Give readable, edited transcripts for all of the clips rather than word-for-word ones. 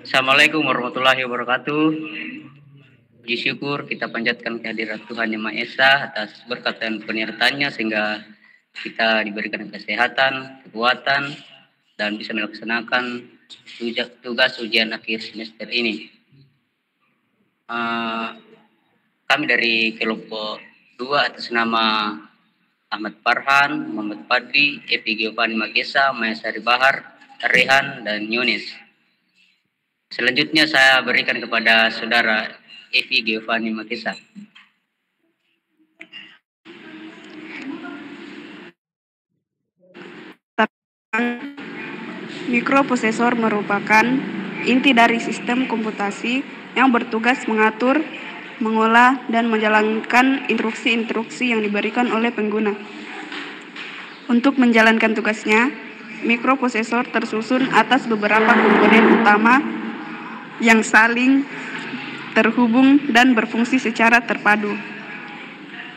Assalamualaikum warahmatullahi wabarakatuh. Puji syukur kita panjatkan kehadirat Tuhan Yang Maha Esa atas berkat dan penyertaannya sehingga kita diberikan kesehatan, kekuatan, dan bisa melaksanakan tugas ujian akhir semester ini. Kami dari kelompok 2 atas nama Ahmad Farhan, Muhammad Fadli, Epi Giovanni Makesa, Maya Sari Bahar, Rehan, dan Yunis. Selanjutnya saya berikan kepada saudara Evi Giovanni Makesa. Mikroprosesor merupakan inti dari sistem komputasi yang bertugas mengatur, mengolah, dan menjalankan instruksi-instruksi yang diberikan oleh pengguna. Untuk menjalankan tugasnya, mikroprosesor tersusun atas beberapa komponen utama yang saling terhubung dan berfungsi secara terpadu.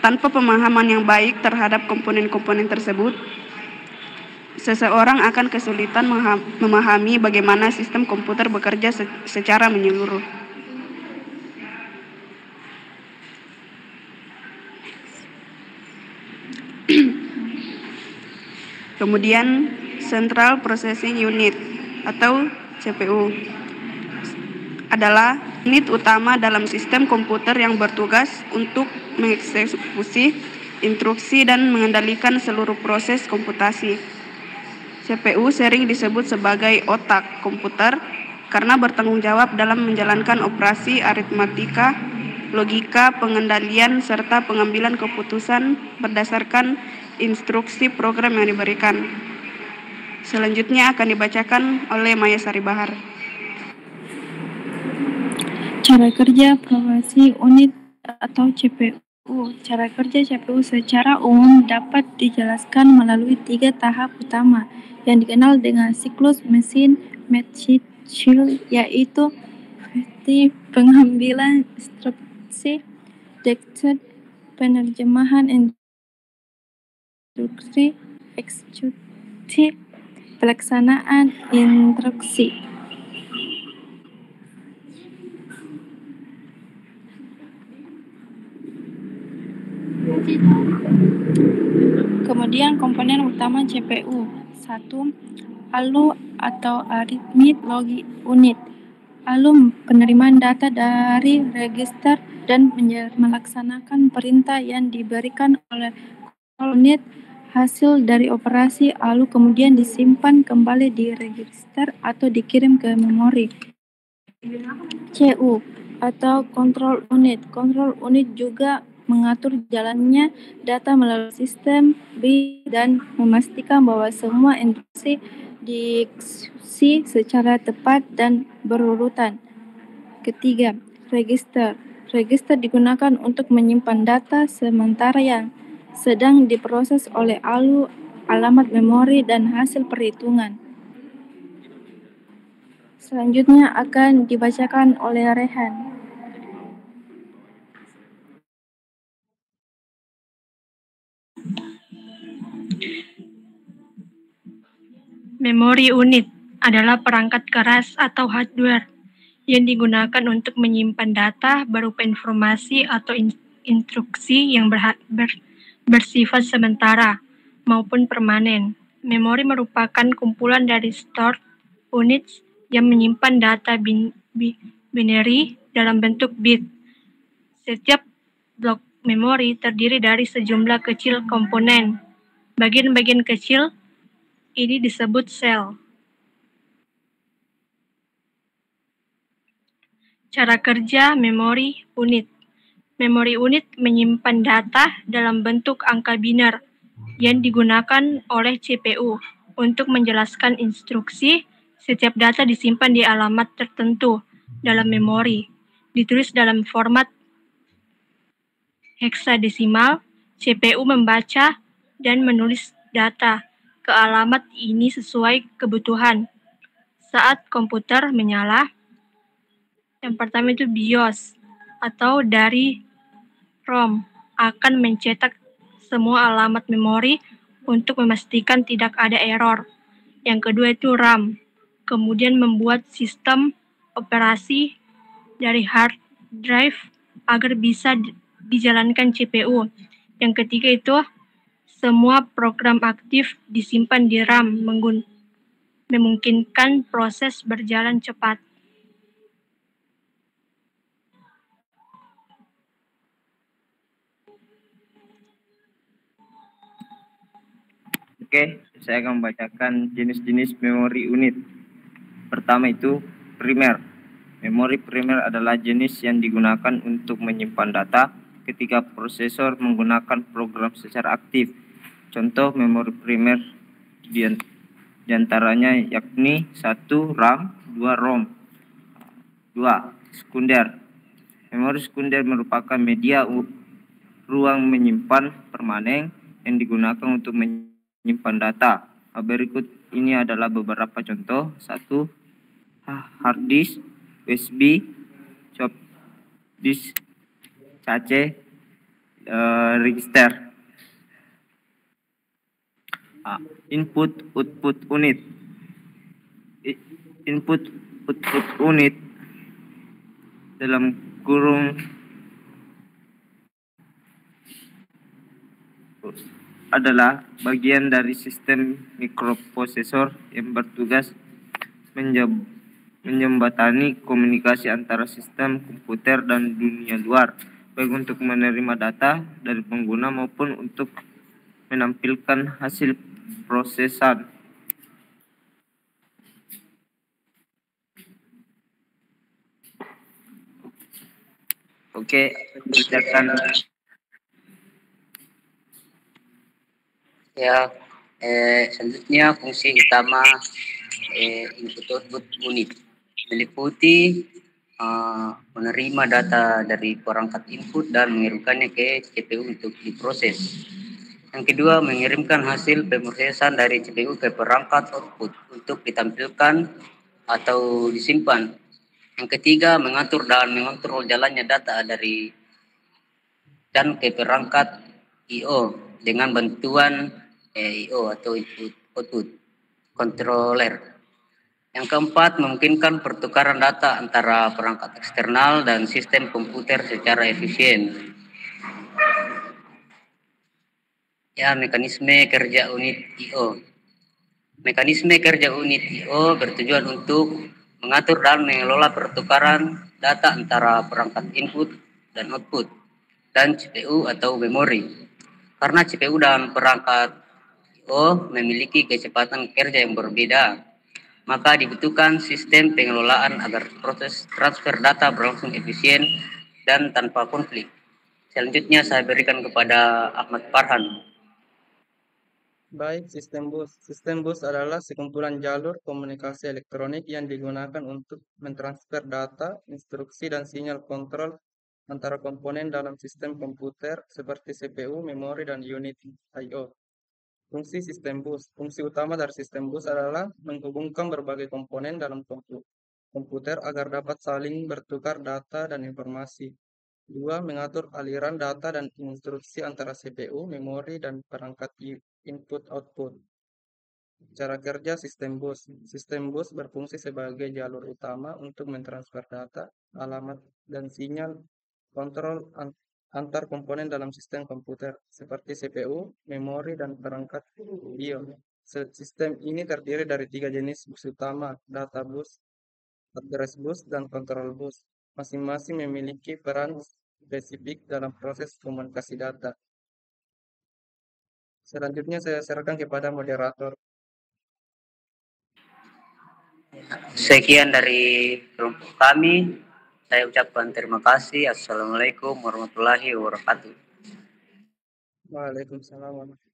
Tanpa pemahaman yang baik terhadap komponen-komponen tersebut, seseorang akan kesulitan memahami bagaimana sistem komputer bekerja secara menyeluruh. Kemudian, Central Processing Unit atau CPU adalah unit utama dalam sistem komputer yang bertugas untuk mengeksekusi instruksi dan mengendalikan seluruh proses komputasi. CPU sering disebut sebagai otak komputer karena bertanggung jawab dalam menjalankan operasi aritmatika, logika, pengendalian, serta pengambilan keputusan berdasarkan instruksi program yang diberikan. Selanjutnya akan dibacakan oleh Maya Sari Bahar. Cara kerja progresi unit atau CPU. Cara kerja CPU secara umum dapat dijelaskan melalui 3 tahap utama yang dikenal dengan siklus mesin Macchiel, yaitu pengambilan instruksi, deteksi, penerjemahan instruksi, eksekusi, pelaksanaan instruksi. Kemudian komponen utama CPU. 1. ALU atau Arithmetic Logic Unit. ALU penerimaan data dari register dan melaksanakan perintah yang diberikan oleh unit. Hasil dari operasi ALU kemudian disimpan kembali di register atau dikirim ke memori. CU atau Control Unit. Control Unit juga mengatur jalannya data melalui sistem dan memastikan bahwa semua instruksi dieksekusi secara tepat dan berurutan. Ketiga, register. Register digunakan untuk menyimpan data sementara yang sedang diproses oleh ALU, alamat memori, dan hasil perhitungan. Selanjutnya akan dibacakan oleh Rehan. Memori unit adalah perangkat keras atau hardware yang digunakan untuk menyimpan data berupa informasi atau instruksi yang bersifat sementara maupun permanen. Memori merupakan kumpulan dari stored units yang menyimpan data binary dalam bentuk bit. Setiap blok memori terdiri dari sejumlah kecil komponen. Bagian-bagian kecil ini disebut sel. Cara kerja memori unit. Memori unit menyimpan data dalam bentuk angka biner yang digunakan oleh CPU untuk menjelaskan instruksi. Setiap data disimpan di alamat tertentu dalam memori, ditulis dalam format heksadesimal. CPU membaca dan menulis data ke alamat ini sesuai kebutuhan. Saat komputer menyala, yang pertama itu BIOS atau dari ROM akan mencetak semua alamat memori untuk memastikan tidak ada error. Yang kedua itu RAM, kemudian membuat sistem operasi dari hard drive agar bisa dijalankan CPU. Yang ketiga itu semua program aktif disimpan di RAM memungkinkan proses berjalan cepat. Oke, saya akan membacakan jenis-jenis memori unit. Pertama itu primer. Memori primer adalah jenis yang digunakan untuk menyimpan data ketika prosesor menggunakan program secara aktif. Contoh memori primer diantaranya yakni 1. RAM, 2. ROM. 2. Sekunder. Memori sekunder merupakan media ruang menyimpan permanen yang digunakan untuk menyimpan data. Berikut ini adalah beberapa contoh. 1. Hard disk, USB, soft disk, cache, register. Input output unit. Input output unit dalam kurung adalah bagian dari sistem mikroprosesor yang bertugas menjembatani komunikasi antara sistem komputer dan dunia luar, baik untuk menerima data dari pengguna maupun untuk menampilkan hasil prosesan. Oke, bacakan. Ya, selanjutnya fungsi utama input output unit meliputi menerima data dari perangkat input dan mengirimkannya ke CPU untuk diproses. Yang kedua, mengirimkan hasil pemrosesan dari CPU ke perangkat output untuk ditampilkan atau disimpan. Yang ketiga, mengatur dan mengontrol jalannya data dari dan ke perangkat I/O dengan bantuan I/O atau input output controller. Yang keempat, memungkinkan pertukaran data antara perangkat eksternal dan sistem komputer secara efisien. Ya, mekanisme kerja unit I/O. Mekanisme kerja unit I/O bertujuan untuk mengatur dan mengelola pertukaran data antara perangkat input dan output dan CPU atau memori. Karena CPU dan perangkat I/O memiliki kecepatan kerja yang berbeda, maka dibutuhkan sistem pengelolaan agar proses transfer data berlangsung efisien dan tanpa konflik. Selanjutnya saya berikan kepada Ahmad Farhan. Baik, sistem bus. Sistem bus adalah sekumpulan jalur komunikasi elektronik yang digunakan untuk mentransfer data, instruksi, dan sinyal kontrol antara komponen dalam sistem komputer seperti CPU, memori, dan unit I/O. Fungsi sistem bus. Fungsi utama dari sistem bus adalah menghubungkan berbagai komponen dalam komputer agar dapat saling bertukar data dan informasi. 2. Mengatur aliran data dan instruksi antara CPU, memori, dan perangkat input-output. Cara kerja sistem bus. Sistem bus berfungsi sebagai jalur utama untuk mentransfer data, alamat, dan sinyal kontrol antar komponen dalam sistem komputer, seperti CPU, memori, dan perangkat I/O. Sistem ini terdiri dari 3 jenis bus utama, data bus, address bus, dan control bus. Masing-masing memiliki peran spesifik dalam proses komunikasi data. Selanjutnya saya serahkan kepada moderator. Sekian dari kelompok kami. Saya ucapkan terima kasih. Assalamualaikum warahmatullahi wabarakatuh. Waalaikumsalam.